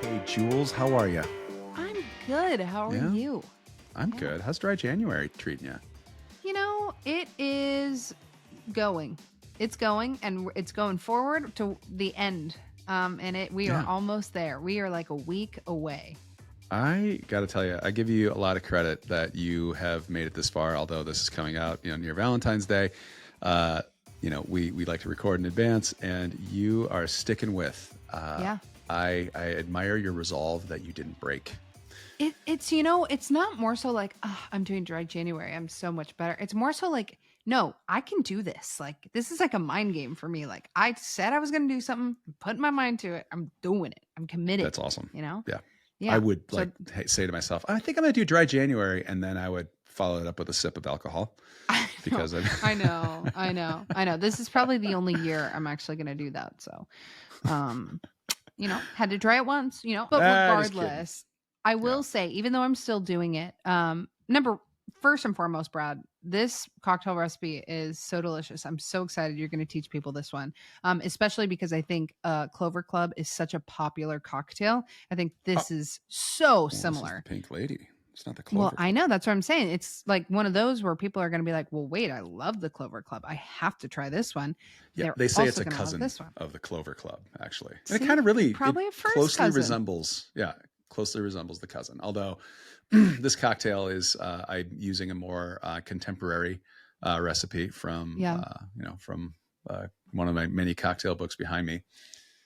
Hey, Jules, how are you? I'm good. How are Yeah, you? I'm Yeah. good. How's dry January treating you? It is going. It's going and it's going forward to the end. We are Yeah, almost there. We are like a week away. I got to tell you, I give you a lot of credit that you have made it this far. Although this is coming out, near Valentine's Day. Uh, we like to record in advance, and you are sticking with. Yeah. I admire your resolve that you didn't break. It's not more so like, I'm doing dry January. I'm so much better. It's more so like, no, I can do this. Like, this is like a mind game for me. Like, I said I was going to do something, I'm putting my mind to it. I'm doing it. I'm committed, That's awesome. you know? Yeah, I Yeah. would So say to myself, I think I'm going to do dry January, and then I would follow it up with a sip of alcohol I know, because I. I know. This is probably the only year I'm actually going to do that. So, um, had to try it once, but Just kidding. regardless, I Yeah. will say, even though I'm still doing it, first and foremost, Brad, this cocktail recipe is so delicious. I'm so excited you're going to teach people this one, especially because I think Clover Club is such a popular cocktail. I think Oh, this is so well, this is the similar. Pink Lady. It's not the Well, Clover I Club. know. That's what I'm saying. It's like one of those where people are going to be like, well, wait, I love the Clover Club. I have to try this one. Yeah, They're they say it's also a going to love cousin this one. of the Clover Club, actually, and it kind See, of really it probably a first closely cousin. resembles. Yeah, closely resembles the cousin. Although this cocktail is, I'm using a more contemporary recipe from Yeah. from one of my many cocktail books behind me.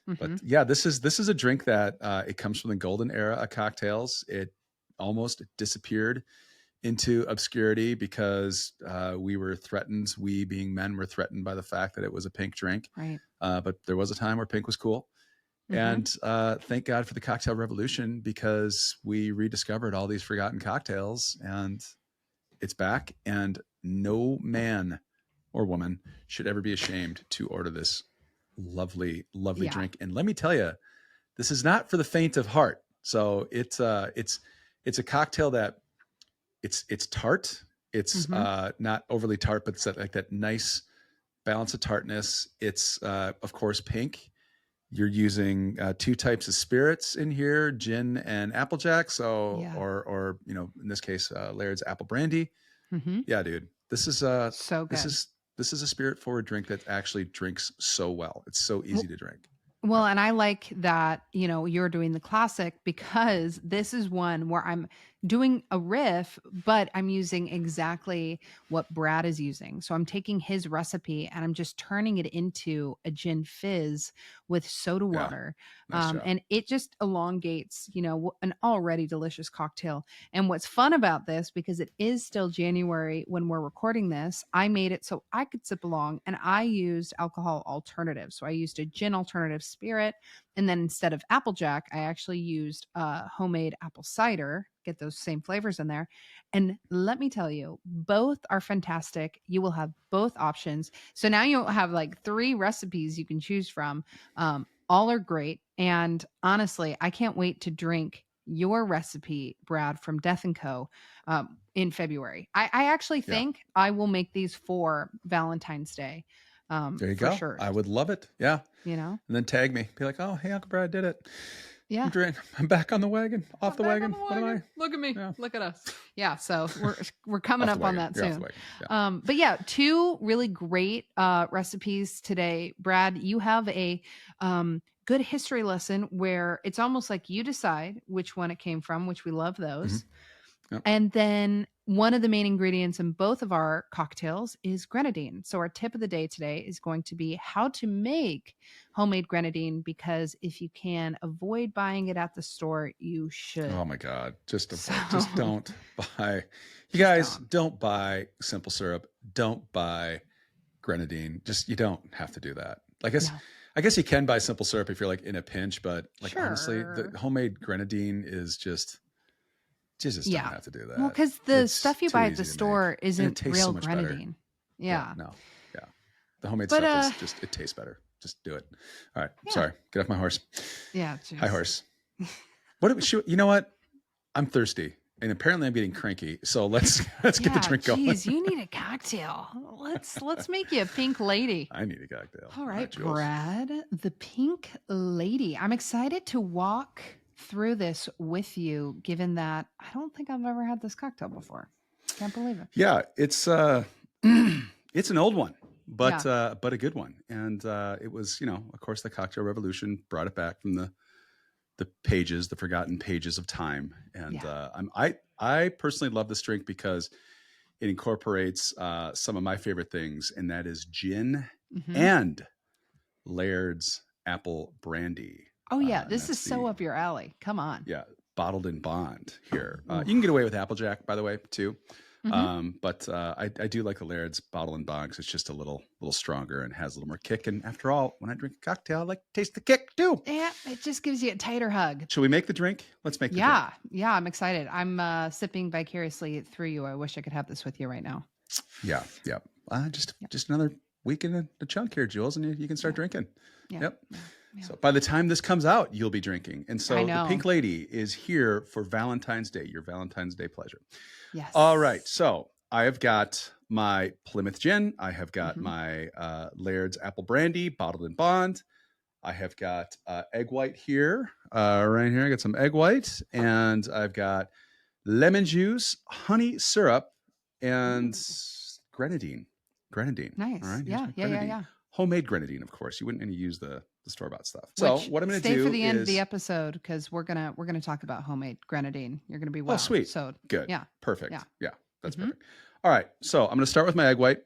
But Hmm. yeah, this is a drink that it comes from the golden era of cocktails. It almost disappeared into obscurity because we were threatened. We, being men, were threatened by the fact that it was a pink drink. Right. But there was a time where pink was cool. Hmm. And thank God for the cocktail revolution because we rediscovered all these forgotten cocktails and it's back. And no man or woman should ever be ashamed to order this lovely, lovely Yeah. drink. And let me tell you, this is not for the faint of heart. So it's a cocktail that it's tart. It's Hmm. not overly tart, but it's that nice balance of tartness. It's of course pink. You're using two types of spirits in here, gin and applejack. So, Yeah. or in this case, Laird's apple brandy. Hmm. Yeah, dude, So this good. is this is a spirit forward drink that actually drinks so well. It's so easy Well, to drink. Yeah. Well, and I like that, you're doing the classic because this is one where I'm doing a riff, but I'm using exactly what Brad is using. So I'm taking his recipe and I'm just turning it into a gin fizz with soda Yeah. water. Nice job. And it just elongates, an already delicious cocktail. And what's fun about this, because it is still January when we're recording this, I made it so I could sip along and I used alcohol alternatives. So I used a gin alternative spirit. And then instead of Applejack, I actually used homemade apple cider, get those same flavors in there. And let me tell you, both are fantastic. You will have both options. So now you have like three recipes you can choose from. All are great. And honestly, I can't wait to drink your recipe, Brad, from Death and Co. In February. I actually Yeah. think I will make these for Valentine's Day, There you for go. sure. I would love it. Yeah. You know? And then tag me. Be like, oh, hey, Uncle Brad did it. Yeah. I'm back on the wagon. Off I'm the back on wagon. the What am wagon. I? Look at me. Yeah. Look at us. Yeah. So we're coming Off the up on wagon. that You're off the soon. wagon. Yeah. But yeah, two really great recipes today. Brad, you have a good history lesson where it's almost like you decide which one it came from, which we love Hmm. those. Yep. And then one of the main ingredients in both of our cocktails is grenadine. So our tip of the day today is going to be how to make homemade grenadine, because if you can avoid buying it at the store, you Oh should. my God. Just So avoid. Just don't buy. You just guys don't. don't buy simple syrup. Don't buy grenadine. Just you don't have to do that. No. I guess you can buy simple syrup if you're like in a pinch, but like honestly, the Sure. homemade grenadine is just you just don't Yeah. have to do Well, that. because the It's stuff you too buy at the easy to make. store And it isn't tastes so real much better. grenadine. Yeah, Yeah. no. Yeah. The homemade But stuff is just it tastes better. Just do it. All right. yeah. Sorry. Get off my horse. Yeah, Hi jeez. horse. You know what? I'm thirsty. And apparently I'm getting cranky. So let's get the Yeah, drink going. geez, you need a cocktail. Let's make you a pink lady. I need a cocktail. All All right, right, Jules. Brad, the pink lady. I'm excited to walk through this with you, given that I don't think I've ever had this cocktail before. Can't believe it. Yeah, it's it's an old one, Yeah. but a good one. And it was, of course, the cocktail revolution brought it back from the forgotten pages of time. And Yeah. I personally love this drink because it incorporates some of my favorite things, and that is gin Hmm. and Laird's apple brandy. Oh, yeah. And This is that's so up your alley. Come on. yeah, bottled in bond here. You can get Oof. away with Applejack, by the way, too. Hmm. But I do like the Laird's bottle and bond because it's just a little stronger and has a little more kick. And after all, when I drink a cocktail, I like to taste the kick too. Yeah, it just gives you a tighter hug. Should we make the drink? Let's make the drink. Yeah, I'm excited. I'm sipping vicariously through you. I wish I could have this with you right now. Yeah. Just another week in the chunk here, Jules, and you can start drinking. Yeah. Yep. Yeah. So by the time this comes out, you'll be drinking. And I so the know. Pink Lady is here for Valentine's Day, your Valentine's Day pleasure. Yes. All right. So I have got my Plymouth Gin. I have got my Laird's Apple Brandy, bottled in bond. I have got egg white here, right here. I got some egg white, and I've got lemon juice, honey syrup, and grenadine. Nice. All right. Yeah. Homemade grenadine, of course. You wouldn't any use the store-bought stuff. Which, so what I'm going to do stay for the end of is the episode because we're gonna talk about homemade grenadine. You're gonna be wow. Oh, sweet. So good. Yeah. Perfect. Yeah. Yeah. That's perfect. All right. So I'm going to start with my egg white.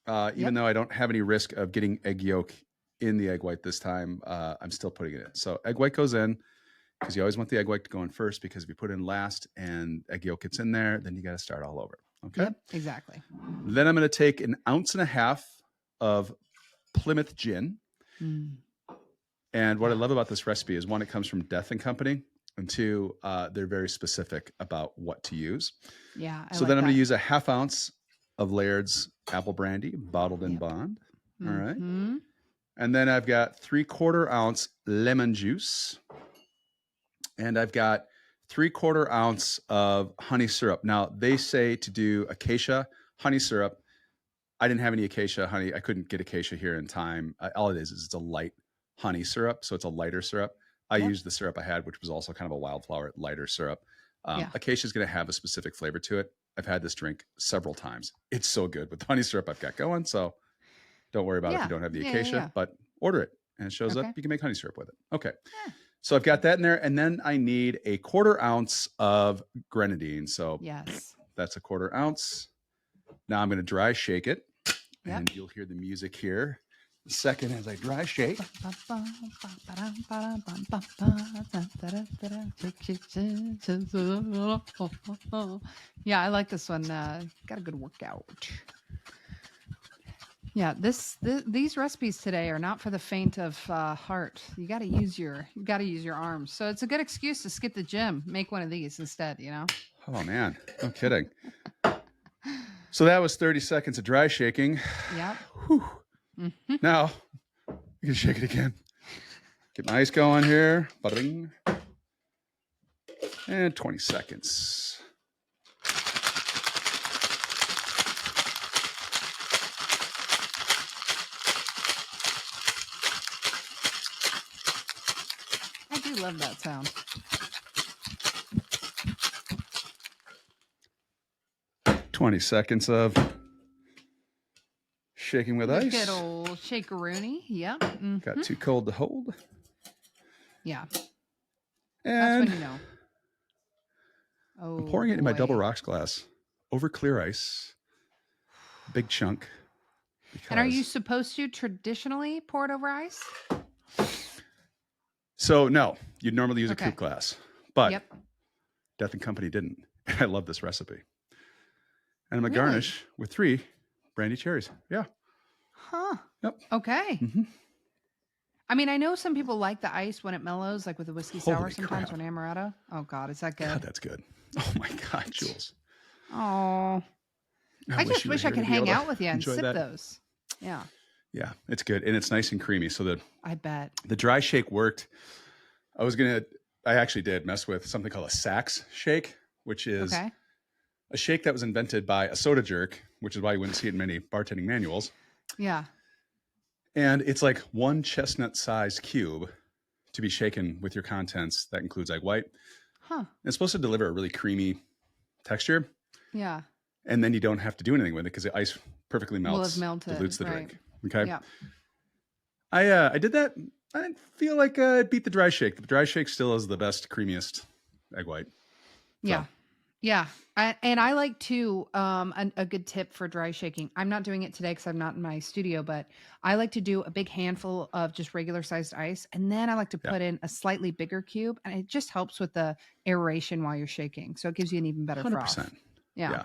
Even though I don't have any risk of getting egg yolk in the egg white this time, I'm still putting it in. So egg white goes in because you always want the egg white to go in first, because if you put it in last and egg yolk gets in there, then you got to start all over. Okay. Yep, exactly. Then I'm going to take 1.5 ounces of Plymouth Gin. And what I love about this recipe is, one, it comes from Death and Company, and two, they're very specific about what to use. Yeah. So then I'm going to use 1/2 ounce of Laird's apple brandy, bottled in bond. All right. And then I've got 3/4 ounce lemon juice. And I've got 3/4 ounce of honey syrup. Now, they say to do acacia honey syrup. I didn't have any acacia honey. I couldn't get acacia here in time. All it is it's a light honey syrup. So it's a lighter syrup. I used the syrup I had, which was also kind of a wildflower lighter syrup. Acacia is going to have a specific flavor to it. I've had this drink several times. It's so good with the honey syrup I've got going. So don't worry about it if you don't have the acacia, but order it and it shows up. You can make honey syrup with it. Okay. So I've got that in there. And then I need 1/4 ounce of grenadine. So that's 1/4 ounce. Now I'm going to dry shake it. And you'll hear the music here a second as I dry shake. Yeah, I like this one. Got a good workout. Yeah, these recipes today are not for the faint of heart. You got to use your arms. So it's a good excuse to skip the gym. Make one of these instead. Oh man, no kidding. So that was 30 seconds of dry shaking. Yep. Now, you can shake it again. Get my ice going here. Ba-ding. And 20 seconds. I do love that sound. 20 seconds of shaking with ice. Good old shakeroonie. Yep. Got too cold to hold. Yeah. And that's when you know. I'm pouring it in my double rocks glass over clear ice. Big chunk. And are you supposed to traditionally pour it over ice? So no, you'd normally use a coupe glass, but Death and Company didn't. I love this recipe. And I'm going to garnish with 3 brandy cherries. Yeah. Huh. Yep. Okay. I mean, I know some people like the ice when it mellows, like with a whiskey sour sometimes, or an amaretto. Oh, God, is that good? God, that's good. Oh, my God, Jules. Oh. I just wish I could hang out with you and sip those. Yeah. Yeah, it's good. And it's nice and creamy. So I bet. The dry shake worked. I actually did mess with something called a Saks shake, which is a shake that was invented by a soda jerk, which is why you wouldn't see it in many bartending manuals. Yeah. And it's like 1 chestnut size cube to be shaken with your contents. That includes egg white. Huh. It's supposed to deliver a really creamy texture. Yeah. And then you don't have to do anything with it because the ice perfectly Will have melts, melted. dilutes the Right. drink. Okay. Yeah. I did that. I didn't feel like it beat the dry shake. The dry shake still is the best, creamiest egg white. Yeah. So. Yeah. And I like to, a good tip for dry shaking. I'm not doing it today because I'm not in my studio, but I like to do a big handful of just regular sized ice. And then I like to put in a slightly bigger cube, and it just helps with the aeration while you're shaking. So it gives you an even better 100%. froth. Yeah.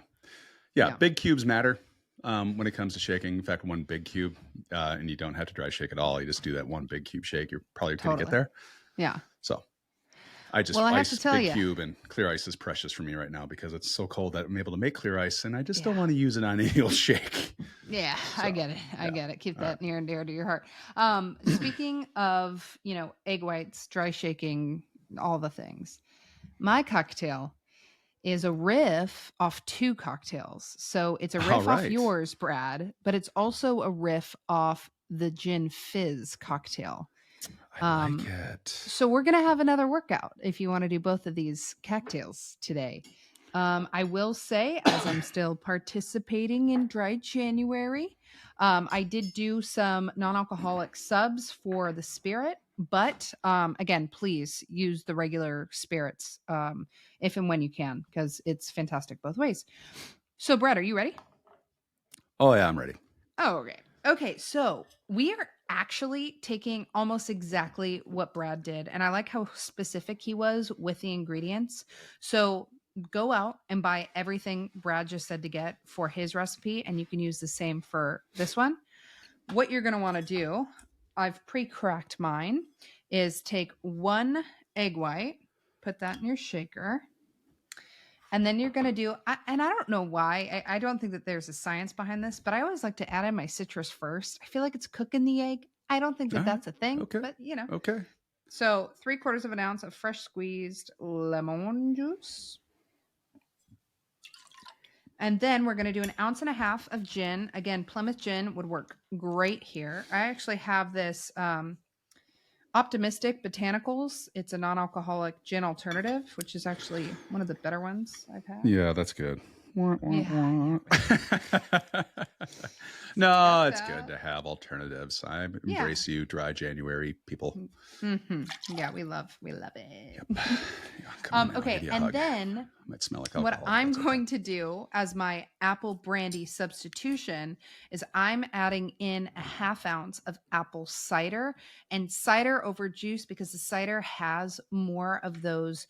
Yeah. Big cubes matter when it comes to shaking. In fact, one big cube, and you don't have to dry shake at all. You just do that one big cube shake. You're probably going to get there. Yeah. So I just ice big cube, and clear ice is precious for me right now because it's so cold that I'm able to make clear ice, and I just don't want to use it on any old shake. Yeah, so, I get it. I get it. Keep that near and dear to your heart. Speaking of, egg whites, dry shaking, all the things. My cocktail is a riff off 2 cocktails. So it's a riff off yours, Brad, but it's also a riff off the Gin Fizz cocktail. I like it. So we're going to have another workout if you want to do both of these cocktails today. I will say, as I'm still participating in Dry January, I did do some non-alcoholic subs for the spirit, but again, please use the regular spirits if and when you can, because it's fantastic both ways. So, Brett, are you ready? Oh, yeah, I'm ready. Oh, okay. Okay, so we are actually taking almost exactly what Brad did. And I like how specific he was with the ingredients. So go out and buy everything Brad just said to get for his recipe, and you can use the same for this one. What you're going to want to do, I've pre-cracked mine, is take 1 egg white, put that in your shaker. And then you're going to do, and I don't know why, I don't think that there's a science behind this, but I always like to add in my citrus first. I feel like it's cooking the egg. I don't think that that's a thing, but Okay. So 3/4 of an ounce of fresh squeezed lemon juice. And then we're going to do 1.5 ounces of gin. Again, Plymouth gin would work great here. I actually have this Optimistic Botanicals. It's a non-alcoholic gin alternative, which is actually one of the better ones I've had. Yeah, that's good. No, it's good to have alternatives. I embrace you, Dry January people. Mm-hmm. Yeah, we love it. Yep. Okay, and then might smell like alcohol, what I'm going to do as my apple brandy substitution is I'm adding in 1/2 ounce of apple cider, and cider over juice because the cider has more of those,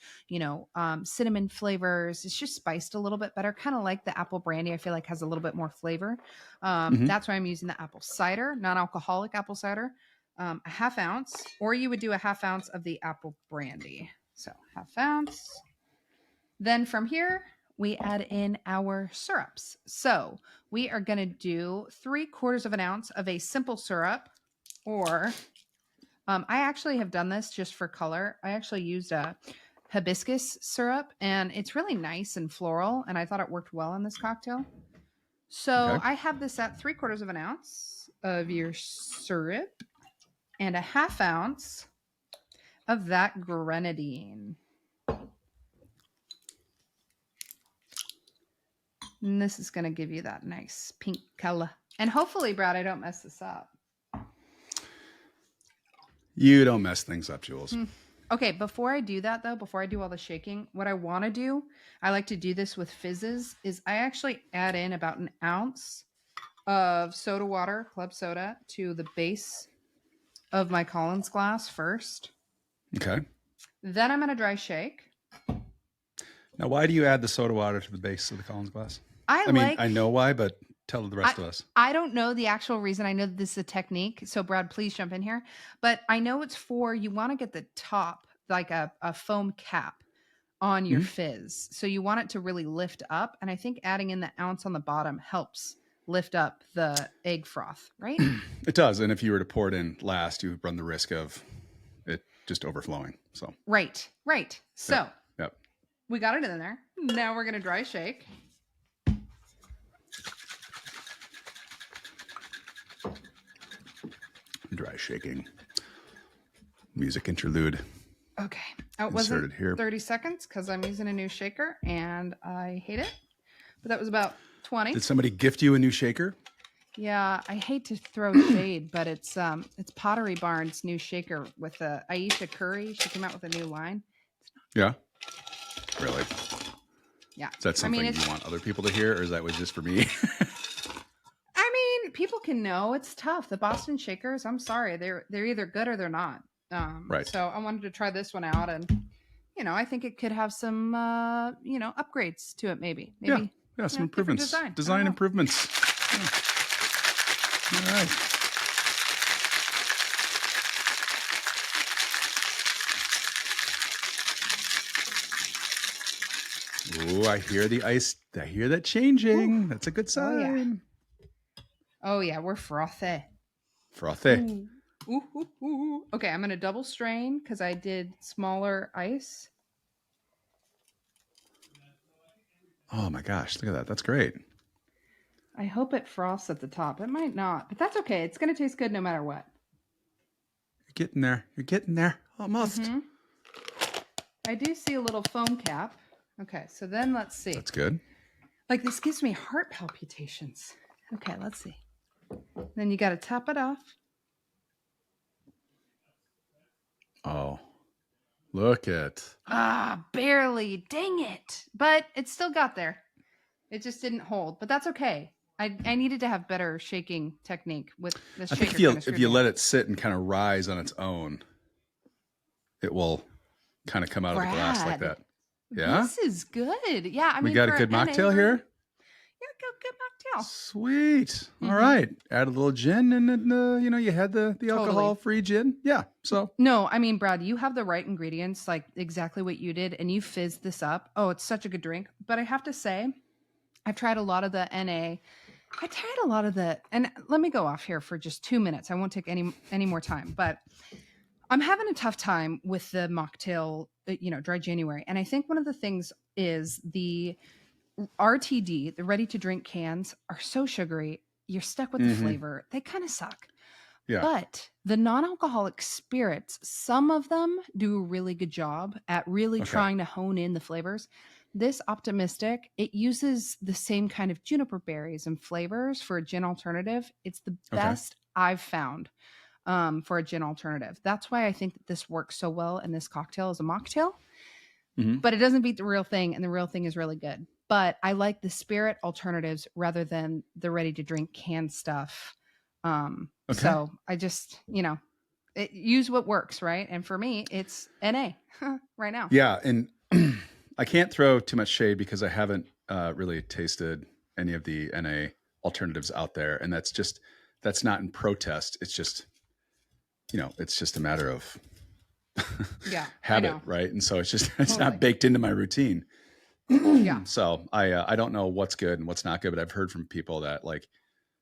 cinnamon flavors. It's just spiced a little bit better, kind of like the apple brandy. I feel like has a little bit more flavor. That's why I'm using the apple cider, non-alcoholic apple cider, 1/2 ounce, or you would do 1/2 ounce of the apple brandy. So 1/2 ounce. Then from here, we add in our syrups. So we are going to do 3/4 of an ounce of a simple syrup, or I actually have done this just for color. I actually used a hibiscus syrup, and it's really nice and floral, and I thought it worked well in this cocktail. So I have this at 3/4 of an ounce of your syrup and 1/2 ounce of that grenadine. And this is going to give you that nice pink color. And hopefully, Brad, I don't mess this up. You don't mess things up, Jules. Okay, before I do that, though, before I do all the shaking, what I want to do, I like to do this with fizzes, is I actually add in about 1 ounce of soda water, club soda, to the base of my Collins glass first. Okay. Then I'm going to dry shake. Now, why do you add the soda water to the base of the Collins glass? I know why, but tell the rest of us. I don't know the actual reason. I know that this is a technique. So, Brad, please jump in here. But I know it's you want to get the top, like a foam cap on your fizz. So you want it to really lift up. And I think adding in the ounce on the bottom helps lift up the egg froth, right? It does. And if you were to pour it in last, you would run the risk of it just overflowing. So Right. So yep. We got it in there. Now we're going to dry shake. Dry shaking. Music interlude Okay. It inserted wasn't here. 30 seconds because I'm using a new shaker and I hate it. But that was about 20. Did somebody gift you a new shaker? Yeah, I hate to throw shade, but it's Pottery Barn's new shaker with Aisha Curry. She came out with a new line. Yeah. Really? Yeah. Is that something you want other people to hear, or is that was just for me? I mean, people can know it's tough. The Boston Shakers, I'm sorry, they're either good or they're not. Right. So I wanted to try this one out, and I think it could have some upgrades to it. Maybe. Yeah, some improvements. Design improvements. Yeah. All right. Oh, I hear the ice. I hear that changing. Ooh. That's a good sign. Oh yeah, we're frothy. Frothy. Ooh. Okay, I'm gonna double strain because I did smaller ice. Oh my gosh, look at that. That's great. I hope it frosts at the top. It might not, but that's okay. It's gonna taste good no matter what. You're getting there. You're getting there. Almost. Mm-hmm. I do see a little foam cap. Okay, so then let's see. That's good. Like this gives me heart palpitations. Okay, let's see. Then you got to top it off. Oh, look at. Barely. Dang it. But it still got there. It just didn't hold, but that's okay. I needed to have better shaking technique with this shaker. I think if you let it sit and kind of rise on its own, it will kind of come out of the glass like that. Yeah, this is good. Yeah, I mean, we got a good mocktail here. Yeah, good mocktail. Sweet. All right, add a little gin, and then you had the alcohol-free gin. Yeah. So no, I mean, Brad, you have the right ingredients, like exactly what you did, and you fizzed this up. Oh, it's such a good drink. But I have to say, I've tried a lot of the NA. I tried a lot of the, and let me go off here for just 2 minutes. I won't take any more time, but I'm having a tough time with the mocktail, dry January. And I think one of the things is the RTD, the ready to drink cans, are so sugary. You're stuck with the flavor. They kind of suck. Yeah. But the non-alcoholic spirits, some of them do a really good job at really trying to hone in the flavors. This Optimistic, it uses the same kind of juniper berries and flavors for a gin alternative. It's the best I've found for a gin alternative. That's why I think that this works so well in this cocktail as a mocktail. But it doesn't beat the real thing, and the real thing is really good. But I like the spirit alternatives rather than the ready-to-drink canned stuff. So I just, use what works, right? And for me, it's NA right now. Yeah, and I can't throw too much shade because I haven't really tasted any of the NA alternatives out there. And that's not in protest. It's just, it's just a matter of habit, right? And so it's not baked into my routine. So I don't know what's good and what's not good, but I've heard from people that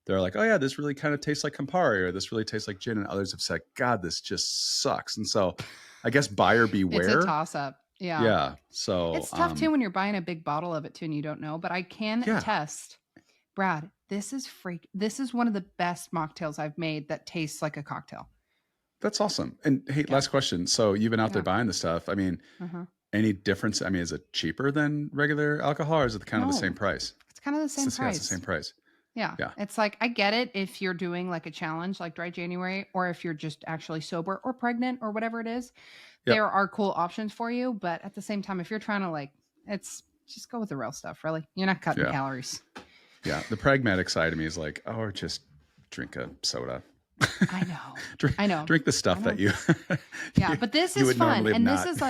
they're like, oh yeah, this really kind of tastes like Campari, or this really tastes like gin. And others have said, God, this just sucks. And so I guess buyer beware. It's a toss up. Yeah. Yeah. So it's tough too when you're buying a big bottle of it too and you don't know. But I can attest, Brad, this is one of the best mocktails I've made that tastes like a cocktail. That's awesome. And hey, last question. So you've been out there buying the stuff. I mean, any difference? I mean, is it cheaper than regular alcohol, or is it kind of the same price? It's kind of the same price. It's the same price. Yeah. It's like, I get it if you're doing like a challenge like Dry January, or if you're just actually sober or pregnant or whatever it is. There are cool options for you. But at the same time, if you're trying to it's just go with the real stuff, really. You're not cutting calories. Yeah. The pragmatic side of me is like, or just drink a soda. I know. I know. Drink the stuff that you. But this is fun. And this is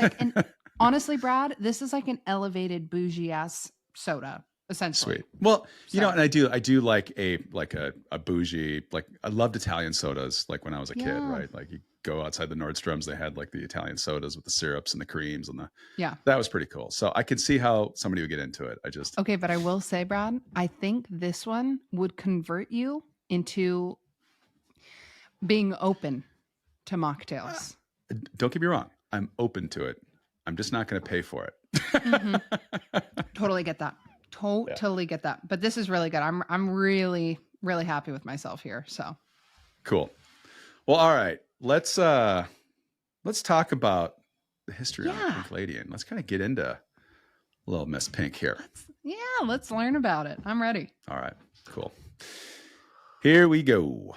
honestly, Brad, this is like an elevated bougie ass soda. Essentially. Sweet. Well, and I do like a bougie, I loved Italian sodas, when I was a kid, right? You go outside the Nordstrom's, they had the Italian sodas with the syrups and the creams and that was pretty cool. So I could see how somebody would get into it. Okay, but I will say, Brad, I think this one would convert you into being open to mocktails. Don't get me wrong. I'm open to it. I'm just not going to pay for it. Totally get that. Totally get that. But this is really good. I'm really, really happy with myself here. So cool. Well, all right. Let's let's talk about the history on the Yeah. Pink Lady, and let's kind of get into little Miss Pink here. Let's learn about it. I'm ready. All right, cool. Here we go.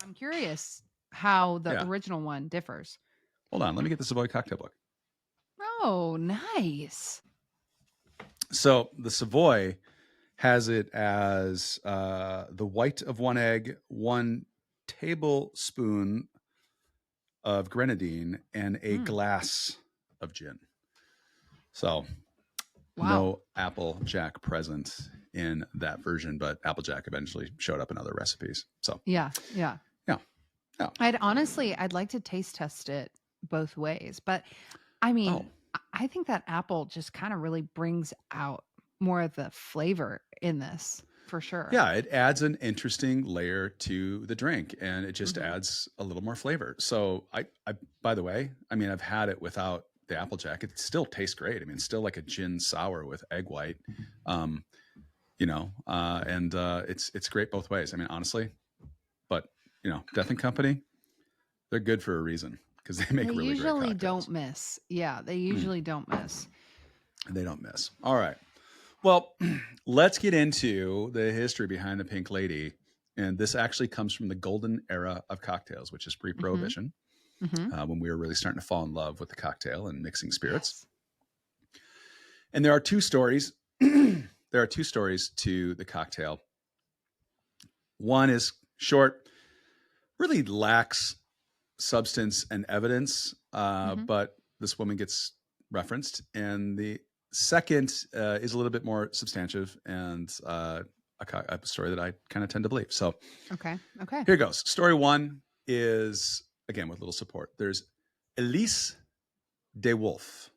I'm curious how the Yeah. original one differs. Hold on. Let me get the Savoy cocktail book. Oh, nice. So the Savoy has it as the white of one egg, 1 tablespoon of grenadine, and a glass of gin. So Wow. no Applejack present in that version, but Applejack eventually showed up in other recipes. So Yeah. yeah. I'd like to taste test it both ways, but I mean, I think that apple just kind of really brings out more of the flavor in this for sure. Yeah, it adds an interesting layer to the drink, and it just adds a little more flavor. So I by the way, I mean, I've had it without the Applejack. It still tastes great. I mean, it's still like a gin sour with egg white, you know, and it's great both ways. I mean, honestly, but you know, Death and Company, they're good for a reason because they make really great cocktails. They usually don't miss. Yeah, they usually don't miss. They don't miss. All right. Well, let's get into the history behind the Pink Lady. And this actually comes from the golden era of cocktails, which is pre-prohibition, when we were really starting to fall in love with the cocktail and mixing spirits. Yes. And there are 2 stories. There are 2 stories to the cocktail. One is short, really lacks substance and evidence, but this woman gets referenced. And the second is a little bit more substantive and a story that I kind of tend to believe. So, okay, here goes. Story 1 is, again, with little support. There's Elise de Wolf,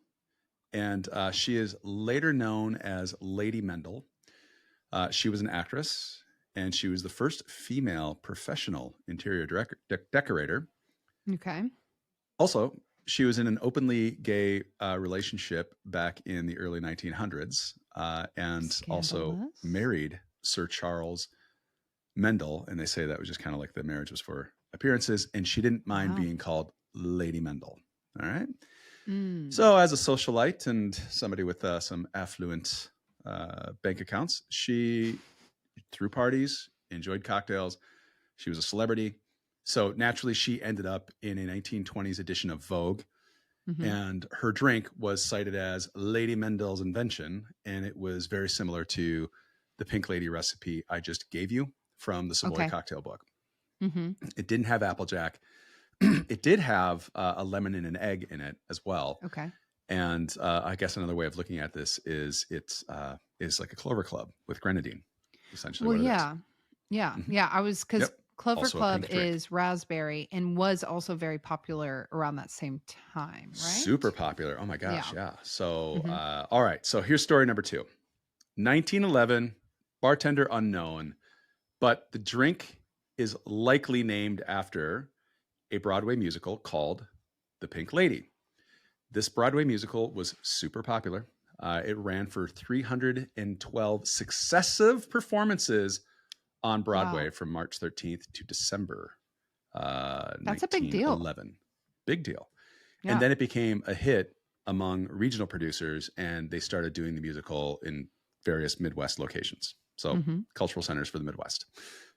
and she is later known as Lady Mendel. She was an actress, and she was the first female professional interior decorator. Okay. Also, she was in an openly gay relationship back in the early 1900s, and Scandalous. also married Sir Charles Mendel. And they say that was just kind of like the marriage was for appearances, and she didn't mind being called Lady Mendel. All right. So as a socialite and somebody with some affluent bank accounts, she threw parties, enjoyed cocktails. She was a celebrity. So naturally, she ended up in a 1920s edition of Vogue, and her drink was cited as Lady Mendel's invention, and it was very similar to the Pink Lady recipe I just gave you from the Savoy cocktail book. It didn't have Applejack. It did have a lemon and an egg in it as well. Okay. And I guess another way of looking at this is it's like a Clover Club with grenadine, essentially. Well, yeah. I was because Clover Also Club is raspberry and was also very popular around that same time, right? Super popular. Oh my gosh, yeah. So, all right. So here's story number 2. 1911, bartender unknown, but the drink is likely named after a Broadway musical called The Pink Lady. This Broadway musical was super popular. It ran for 312 successive performances on Broadway from March 13th to December. That's a big deal. Big deal. Yeah. And then it became a hit among regional producers, and they started doing the musical in various Midwest locations. So cultural centers for the Midwest,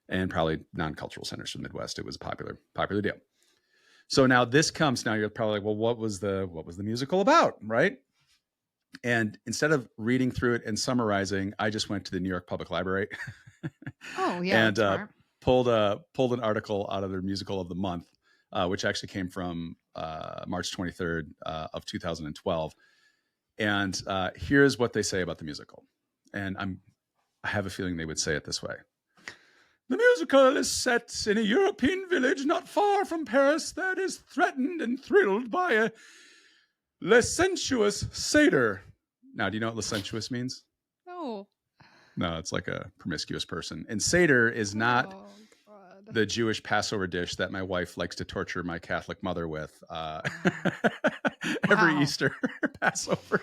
and probably non-cultural centers for the Midwest. It was a popular deal. So now you're probably like, well, what was the musical about, right? And instead of reading through it and summarizing, I just went to the New York Public Library. Oh, yeah. And pulled an article out of their musical of the month, which actually came from March 23rd of 2012. And here's what they say about the musical. And I have a feeling they would say it this way. The musical is set in a European village not far from Paris that is threatened and thrilled by a licentious satyr. Now, do you know what licentious means? No. No, it's like a promiscuous person. And satyr is not the Jewish Passover dish that my wife likes to torture my Catholic mother with every Easter Passover.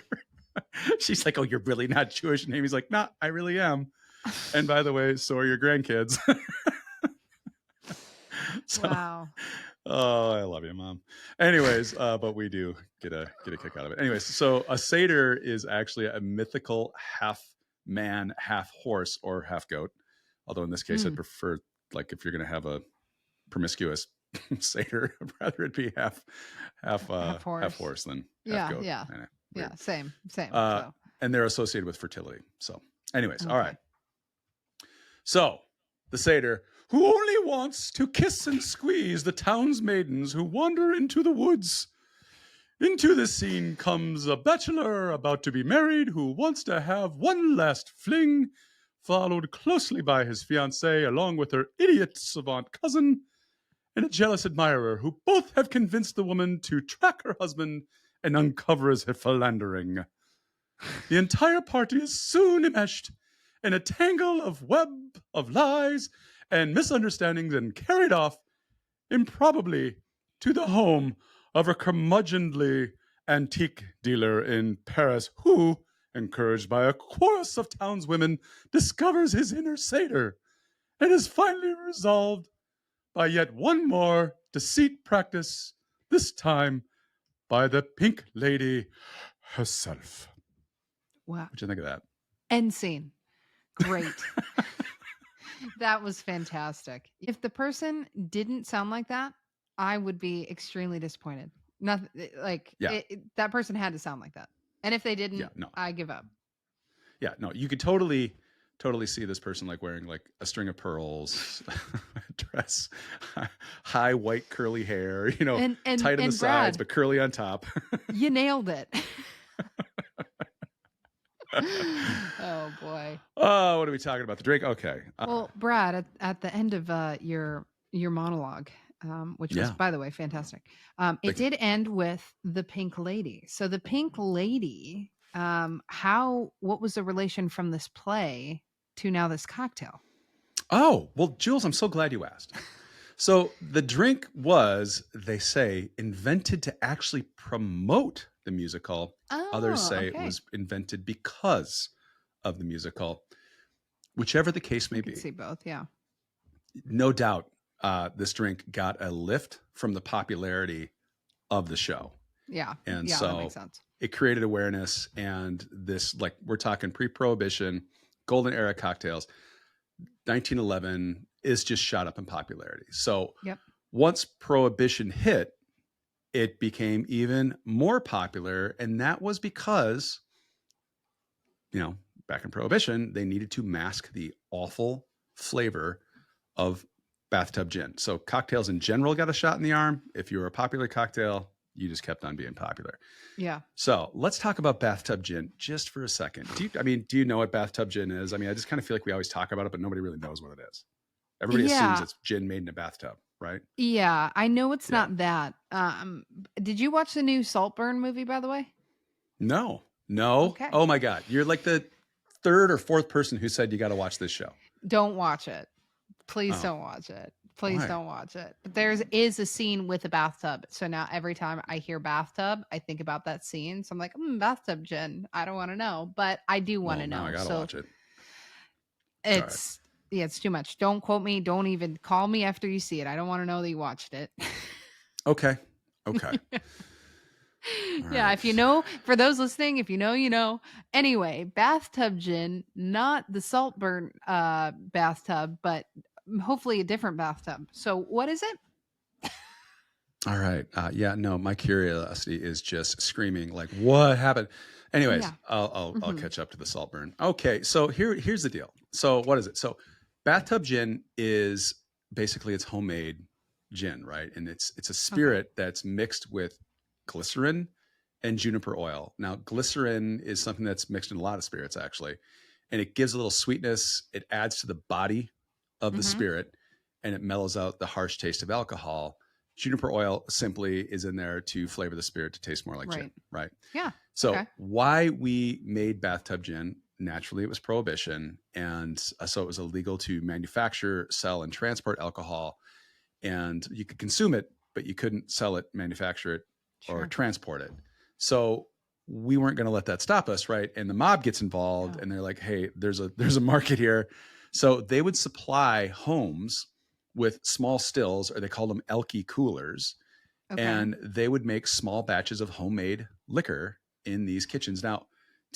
She's like, oh, you're really not Jewish? And Amy's like, nah, I really am. And by the way, so are your grandkids. Oh, I love you, Mom. Anyways, but we do get a kick out of it. Anyways, so a satyr is actually a mythical half man, half horse, or half goat. Although in this case, I'd Mm, prefer, like, if you're going to have a promiscuous satyr, I'd rather it be half half horse. horse than half Yeah, goat. yeah, I know, yeah. weird. Same. Uh, So and they're associated with fertility. So, anyways, all right. okay. So, the satyr, who only wants to kiss and squeeze the town's maidens who wander into the woods. Into this scene comes a bachelor about to be married who wants to have one last fling, followed closely by his fiancée along with her idiot savant cousin and a jealous admirer who both have convinced the woman to track her husband and uncover his philandering. The entire party is soon enmeshed in a tangle of web of lies and misunderstandings and carried off, improbably, to the home of a curmudgeonly antique dealer in Paris who, encouraged by a chorus of townswomen, discovers his inner satyr and is finally resolved by yet one more deceit practice, this time by the Pink Lady herself. Wow. What do you think of that? End scene. Great. That was fantastic. If the person didn't sound like that, I would be extremely disappointed. Nothing like Yeah, that person had to sound like that. And if they yeah, didn't, no, I give up. yeah, no. You could totally see this person like wearing like a string of pearls, dress, high white curly hair, tight on the And sides Brad, but curly on top. you nailed it. Oh boy. Oh, what are we talking about? The drink? Okay. Well, Brad, at the end of your monologue, which was, Yeah. by the way, fantastic. It Thank you. did end with the Pink Lady. So the Pink Lady, what was the relation from this play to now this cocktail? Oh, well, Jules, I'm so glad you asked. So the drink was, they say, invented to actually promote the musical. Others Oh, say it okay. was invented because of the musical. Whichever the case I may could be, see both. Yeah. no doubt this drink got a lift from the popularity of the show. Yeah. And Yeah. That makes so sense. it created awareness. And this, like, we're talking pre prohibition, golden era cocktails, 1911 is just shot up in popularity. So Yep. once prohibition hit, it became even more popular. And that was because, back in prohibition, they needed to mask the awful flavor of bathtub gin. So cocktails in general got a shot in the arm. If you were a popular cocktail, you just kept on being popular. Yeah. So let's talk about bathtub gin just for a second. Do you know what bathtub gin is? I mean, I just kind of feel like we always talk about it, but nobody really knows what it is. Everybody assumes Yeah. it's gin made in a bathtub, right? Yeah. I know it's Yeah. not that. Did you watch the new Saltburn movie, by the way? No, no. Okay. Oh my God. You're like the third or fourth person who said you got to watch this show. Don't watch it. Please Oh, don't watch it. Please why? don't watch it. But is a scene with a bathtub. So now every time I hear bathtub, I think about that scene. So I'm like, bathtub gin. I don't want to know, but I do want Well, to now I know. got to So watch it. All right. it's yeah, it's too much. Don't quote me. Don't even call me after you see it. I don't want to know that you watched it. Okay. Okay. All Yeah, right. if you know, for those listening, if you know, you know. Anyway, bathtub gin, not the Saltburn bathtub, but hopefully a different bathtub. So what is it? All right. Yeah. No, my curiosity is just screaming like, "What happened?" Anyways, Yeah. I'll Hmm. catch up to the Saltburn. Okay. So here's the deal. So what is it? So bathtub gin is basically it's homemade gin, right? And it's a Okay. spirit that's mixed with glycerin and juniper oil. Now, glycerin is something that's mixed in a lot of spirits actually, and it gives a little sweetness. It adds to the body of the Hmm. spirit, and it mellows out the harsh taste of alcohol. Juniper oil simply is in there to flavor the spirit to taste more like gin, Right. right? Yeah. So, Okay. why we made bathtub gin? Naturally, it was prohibition. And so it was illegal to manufacture, sell, and transport alcohol. And you could consume it, but you couldn't sell it, manufacture it, or Sure. transport it. So, we weren't going to let that stop us, right? And the mob gets involved Yeah. and they're like, hey, there's a market here. So they would supply homes with small stills, or they called them Elky coolers, Okay. and they would make small batches of homemade liquor in these kitchens. Now,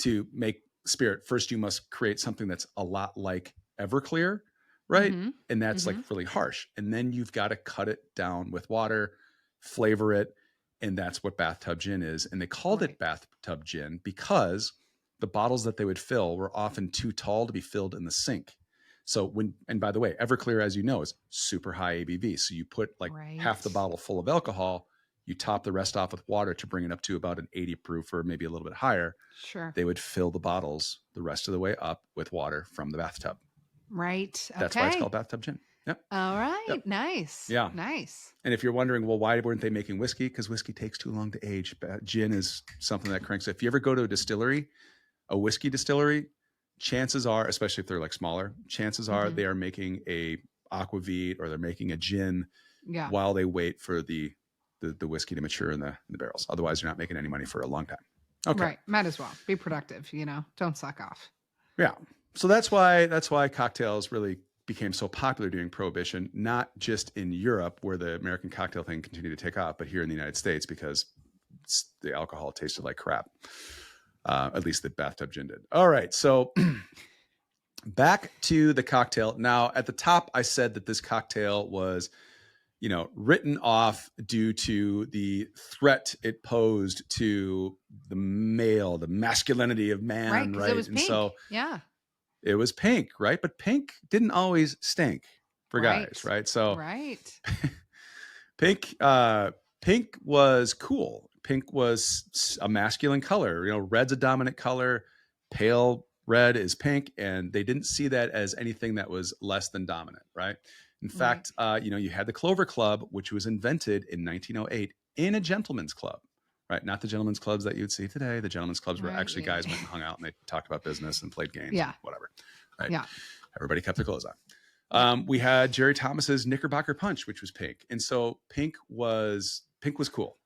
to make spirit, first you must create something that's a lot like Everclear, right? Mm-hmm. And that's like Mm-hmm. really harsh. And then you've got to cut it down with water, flavor it, and that's what bathtub gin is. And they called Right. it bathtub gin because the bottles that they would fill were often too tall to be filled in the sink. So and by the way, Everclear, as you know, is super high ABV. So you put like half the Right. bottle full of alcohol, you top the rest off with water to bring it up to about an 80 proof or maybe a little bit higher. Sure. They would fill the bottles the rest of the way up with water from the bathtub. Right. That's why it's Okay. called bathtub gin. Yep. All right. Yep. Nice. Yeah. Nice. And if you're wondering, well, why weren't they making whiskey? Because whiskey takes too long to age. Gin is something that cranks. If you ever go to a distillery, a whiskey distillery, chances are, especially if they're like smaller, chances are Mm-hmm. they are making a aquavit or they're making a gin Yeah. while they wait for the whiskey to mature in the barrels. Otherwise, you're not making any money for a long time. Okay. Right. Might as well be productive, don't suck off. Yeah. So that's why cocktails really became so popular during Prohibition, not just in Europe where the American cocktail thing continued to take off, but here in the United States because the alcohol tasted like crap. At least the bathtub gin did. All right. So back to the cocktail. Now, at the top, I said that this cocktail was, written off due to the threat it posed to the masculinity of man, Right. Because it was And pink. so Yeah. it was pink, right? But pink didn't always stink for guys, Right. right? So Right. pink was cool. Pink was a masculine color. Red's a dominant color. Pale red is pink, and they didn't see that as anything that was less than dominant, right? In Right. fact, you had the Clover Club, which was invented in 1908 in a gentleman's club, right? Not the gentlemen's clubs that you'd see today. The gentlemen's clubs were Right. actually guys went and hung out and they talked about business and played games Yeah. and whatever, right? Yeah. Everybody kept their clothes on. We had Jerry Thomas's Knickerbocker Punch, which was pink. And so pink was cool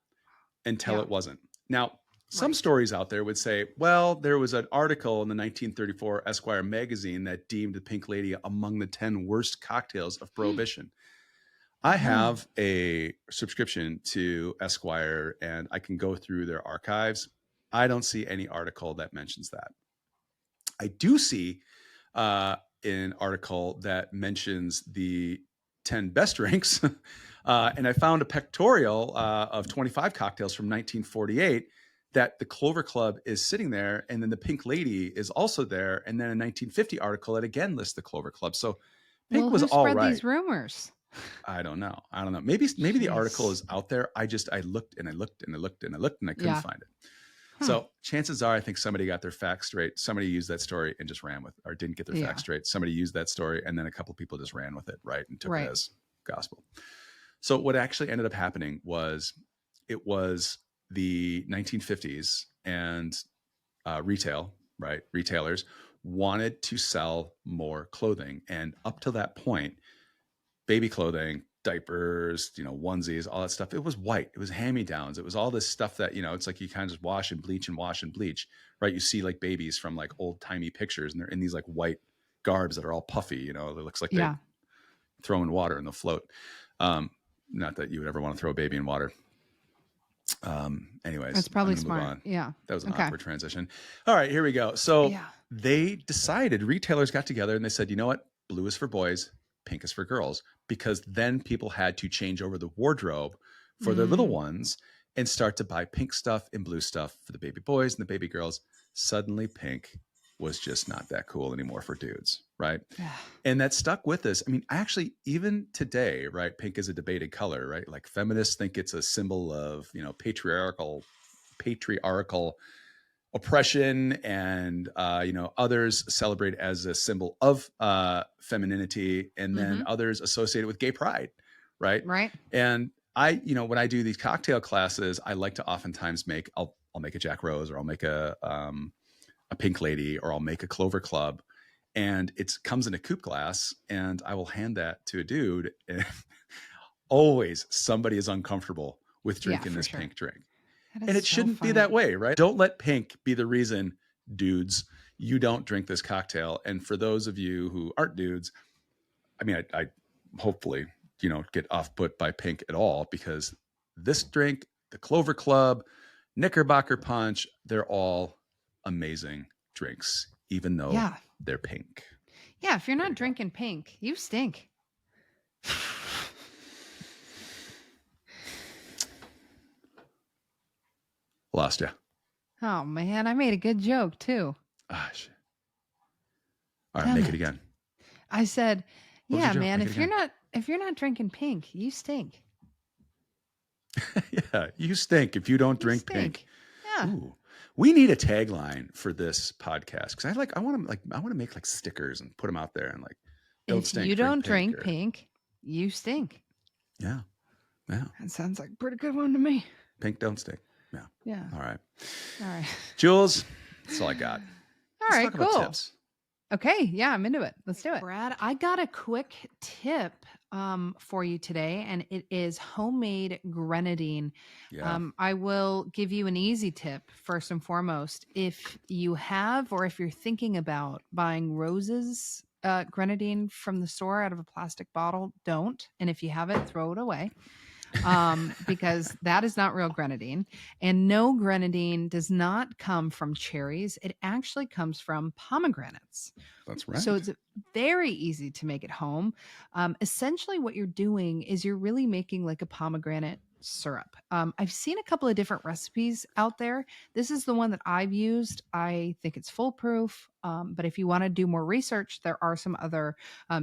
until it wasn't. Now, some stories out there would say, well, there was an article in the 1934 Esquire magazine that deemed the Pink Lady among the 10 worst cocktails of Prohibition. I have a subscription to Esquire and I can go through their archives. I don't see any article that mentions that. I do see an article that mentions the 10 best drinks. And I found a pictorial of 25 cocktails from 1948 that the Clover Club is sitting there. And then the Pink Lady is also there. And then a 1950 article that again lists the Clover Club. So pink was who all spread right. these rumors? I don't know. Maybe the article is out there. I looked and I looked and I looked and I looked and I couldn't find it. So chances are, I think somebody got their facts straight. Somebody used that story and just ran with, or didn't get their facts straight. Somebody used that story and then a couple of people just ran with it, right, and took it as gospel. So what actually ended up happening was it was the 1950s and retailers wanted to sell more clothing, and up to that point, baby clothing, diapers, onesies, all that stuff, it was white. It was hand-me-downs. It was all this stuff that, it's like you kind of just wash and bleach, right? You see like babies from like old-timey pictures and they're in these like white garbs that are all puffy, it looks like they throw in water and they'll float. Not that you would ever want to throw a baby in water. Anyways, That's probably smart. Yeah. That was an awkward transition. All right, here we go. So they decided, retailers got together and they said, you know what? Blue is for boys, pink is for girls, because then people had to change over the wardrobe for their little ones and start to buy pink stuff and blue stuff for the baby boys and the baby girls. Suddenly pink was just not that cool anymore for dudes, right? And that stuck with us. I mean, actually, even today, right, pink is a debated color, right? Like feminists think it's a symbol of, patriarchal oppression, and others celebrate as a symbol of femininity, and then others associate it with gay pride, right? And I, when I do these cocktail classes, I like to oftentimes I'll make a Jack Rose, or I'll make a Pink Lady, or I'll make a Clover Club, and it comes in a coupe glass, and I will hand that to a dude, and always somebody is uncomfortable with drinking this pink drink. And it shouldn't be that way, right? Don't let pink be the reason, dudes, you don't drink this cocktail. And for those of you who aren't dudes, I mean, I hopefully get off put by Pink at all, because this drink, the Clover Club, Knickerbocker Punch, they're all amazing drinks, even though Yeah. they're pink. Yeah. If you're There not you go. drinking pink, you stink. Lost you. Oh man, I made a good joke too. Ah, shit. All right, Damn make it. it again. I said, What was your yeah, joke? man, Make it again. if you're not drinking pink, you stink. Yeah, you stink if you don't You drink pink. stink. Yeah. Ooh, we need a tagline for this podcast, because I want to make like stickers and put them out there, and like, don't If stink, you don't drink or, pink, you stink. yeah. That sounds like a pretty good one to me. Pink don't stink. Yeah. Yeah. All right, All right. Jules, that's all I got. All Let's right, talk about cool. tips. Okay, yeah, I'm into it. Let's do it. Brad, I got a quick tip for you today, and it is homemade grenadine. Yeah. I will give you an easy tip first and foremost. If you have, or if you're thinking about buying roses grenadine from the store out of a plastic bottle, don't. And if you have it, throw it away. Because that is not real grenadine. And no, grenadine does not come from cherries. It actually comes from pomegranates. That's right. So it's very easy to make at home. Essentially, what you're doing is you're really making like a pomegranate syrup. I've seen a couple of different recipes out there. This is the one that I've used. I think it's foolproof. But if you want to do more research, there are some other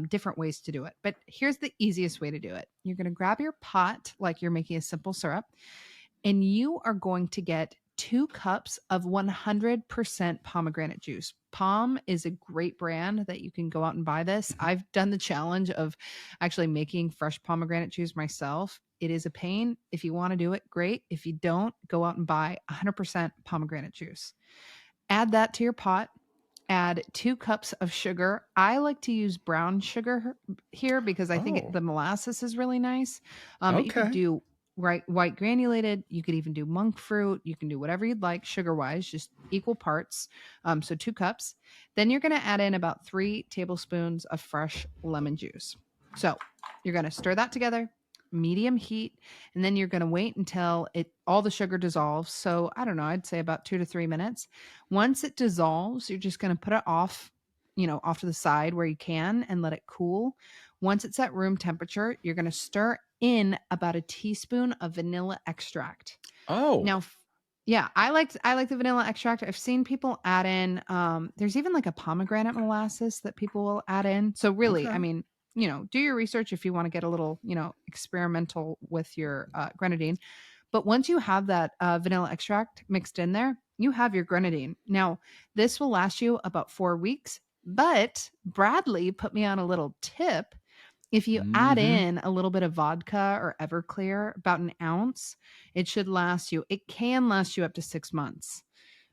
different ways to do it. But here's the easiest way to do it. You're going to grab your pot like you're making a simple syrup, and you are going to get 2 cups of 100% pomegranate juice. Pom is a great brand that you can go out and buy this. I've done the challenge of actually making fresh pomegranate juice myself. It is a pain. If you want to do it, great. If you don't, go out and buy 100% pomegranate juice. Add that to your pot. Add 2 cups of sugar. I like to use brown sugar here because I think the molasses is really nice. But you could do white granulated. You could even do monk fruit. You can do whatever you'd like sugar wise, just equal parts. So 2 cups. Then you're going to add in about 3 tablespoons of fresh lemon juice. So you're going to stir that together, medium heat, and then you're going to wait until all the sugar dissolves. So I don't know, I'd say about 2 to 3 minutes. Once it dissolves, you're just going to put it off to the side where you can and let it cool. Once it's at room temperature, you're going to stir in about a teaspoon of vanilla extract. Now, yeah, I like the vanilla extract. I've seen people add in, there's even like a pomegranate molasses that people will add in. So really, I mean, do your research if you want to get a little, experimental with your grenadine. But once you have that vanilla extract mixed in there, you have your grenadine. Now, this will last you about 4 weeks, but Bradley put me on a little tip. If you add in a little bit of vodka or Everclear, about an ounce, it can last you up to 6 months,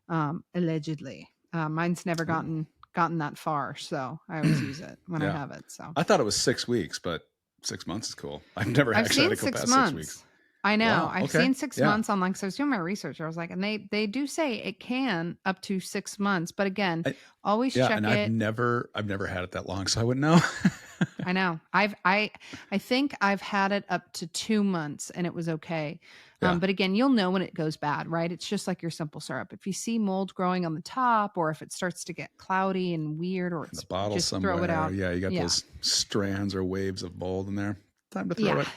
allegedly. Mine's never gotten that far, so I always use it when I have it. So I thought it was 6 weeks, but 6 months is cool. I've never actually had to go past 6 weeks. I know. Wow, I've seen 6 months online because I was doing my research. I was like, and they do say it can up to 6 months, but again, always check and it. I've never had it that long, so I wouldn't know. I know. I think I've had it up to 2 months and it was okay. But again, you'll know when it goes bad, right? It's just like your simple syrup. If you see mold growing on the top, or if it starts to get cloudy and weird, or it's the bottle just somewhere, throw it out. Yeah, you got those strands or waves of mold in there. Time to throw it.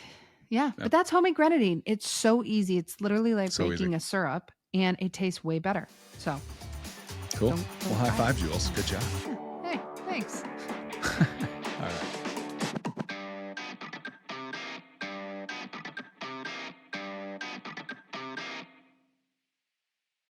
Yeah, but that's homemade grenadine. It's so easy. It's literally like So making easy. a syrup, and it tastes way better. So cool. Well, high five, Jules. Good job. Hey, thanks.